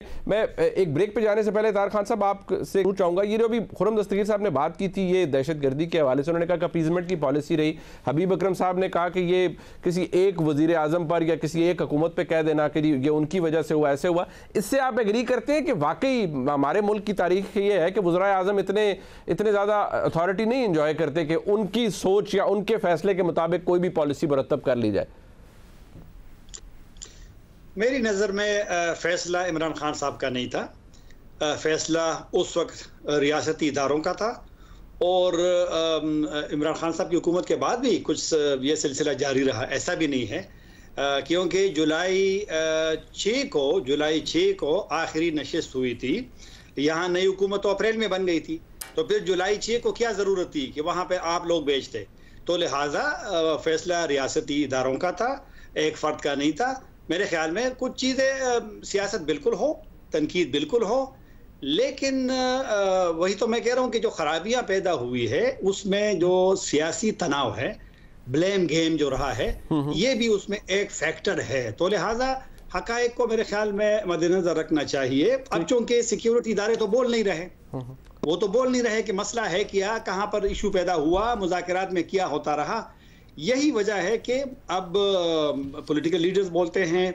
मैं एक ब्रेक पे जाने से पहले तार खान साहब आपसे पूछना चाहूंगा, ये जो अभी खुर्रम दस्तगीर साहब ने बात की थी ये दहशतगर्दी के हवाले से, उन्होंने कहा कि अपीजमेंट की पॉलिसी रही। हबीब अकरम साहब ने कहा कि ये किसी एक वजीर आजम पर या किसी एक हुकूमत पे कह देना कि ये उनकी वजह से हुआ, ऐसे हुआ। इससे आप एग्री करते हैं कि वाकई हमारे मुल्क की तारीख ये है कि वज़राए आज़म इतने ज़्यादा अथॉरिटी नहीं इंजॉय करते कि उनकी सोच या उनके फैसले के मुताबिक कोई भी पॉलिसी मुरतब कर ली जाए? मेरी नज़र में फ़ैसला इमरान खान साहब का नहीं था। फ़ैसला उस वक्त रियासती इदारों का था और इमरान खान साहब की हुकूमत के बाद भी कुछ ये सिलसिला जारी रहा, ऐसा भी नहीं है। क्योंकि जुलाई 6 को आखिरी नशिस्त हुई थी। यहाँ नई हुकूमत तो अप्रैल में बन गई थी, तो फिर जुलाई 6 को क्या ज़रूरत थी कि वहाँ पे आप लोग भेजते? तो लिहाजा फ़ैसला रियासती इदारों का था, एक फ़र्द का नहीं था। मेरे ख्याल में कुछ चीज़ें सियासत बिल्कुल हो, तनकीद बिल्कुल हो, लेकिन वही तो मैं कह रहा हूँ कि जो खराबियाँ पैदा हुई है उसमें जो सियासी तनाव है, ब्लेम गेम जो रहा है, ये भी उसमें एक फैक्टर है। तो लिहाजा हकायक को मेरे ख्याल में मद्देनजर रखना चाहिए। अब चूंकि सिक्योरिटी इदारे तो बोल नहीं रहे, वो तो बोल नहीं रहे कि मसला है क्या, कहाँ पर इशू पैदा हुआ, मुज़ाकरात में क्या होता रहा। यही वजह है कि अब पॉलिटिकल लीडर्स बोलते हैं,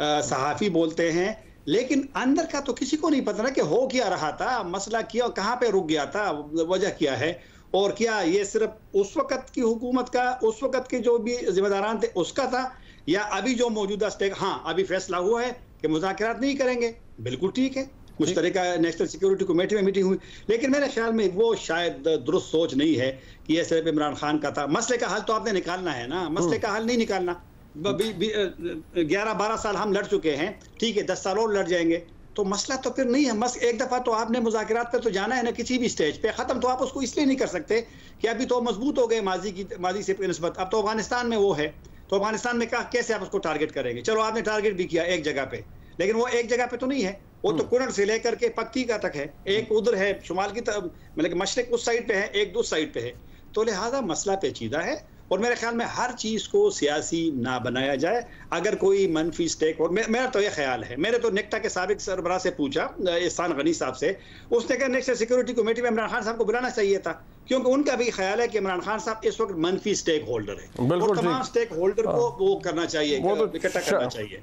सहाफ़ी बोलते हैं, लेकिन अंदर का तो किसी को नहीं पता ना कि हो क्या रहा था, मसला क्या, कहाँ पे रुक गया था, वजह क्या है। और क्या ये सिर्फ उस वक़्त की हुकूमत का, उस वक़्त के जो भी ज़िम्मेदारान थे उसका था, या अभी जो मौजूदा स्टेक, हाँ अभी फैसला हुआ है कि मुज़ाकरात नहीं करेंगे, बिल्कुल ठीक है, मुश्तरका नेशनल सिक्योरिटी कमेटी में मीटिंग हुई, लेकिन मेरे ख्याल में वो शायद दुरुस्त सोच नहीं है कि ये सिर्फ इमरान खान का था। मसले का हल तो आपने निकालना है ना, मसले का हल नहीं निकालना। 11-12 साल हम लड़ चुके हैं, ठीक है 10 साल और लड़ जाएंगे, तो मसला तो फिर नहीं है। एक दफ़ा तो आपने मुज़ाकरात पे तो जाना है ना, किसी भी स्टेज पे। ख़त्म तो आप उसको इसलिए नहीं कर सकते कि अभी तो मजबूत हो गए माजी से निस्बत, अब तो अफगानिस्तान में वो है, तो अफगानिस्तान में कैसे आप उसको टारगेट करेंगे? चलो आपने टारगेट भी किया एक जगह पे, लेकिन वो एक जगह पे तो नहीं है, वो तो कुनर से लेकर के पक्की का तक है, एक उधर है शुमाल की तरफ, मतलब मशरिक उस साइड पे है, एक दूसरी साइड पे है। तो लिहाजा मसला पेचीदा है और मेरे ख्याल में हर चीज़ को सियासी ना बनाया जाए। अगर कोई मनफी स्टेक, और मेरा तो ये ख्याल है, मैंने तो नेक्टा के साबिक सरबराह से पूछा, एहसान गनी साहब से, उसने कहा नेशनल सिक्योरिटी कमेटी में इमरान खान साहब को बुलाना चाहिए था, क्योंकि उनका भी ख्याल है कि इमरान खान साहब इस वक्त मनफी स्टेक होल्डर है, और तमाम स्टेक होल्डर को वो करना चाहिए, इकट्ठा करना चाहिए।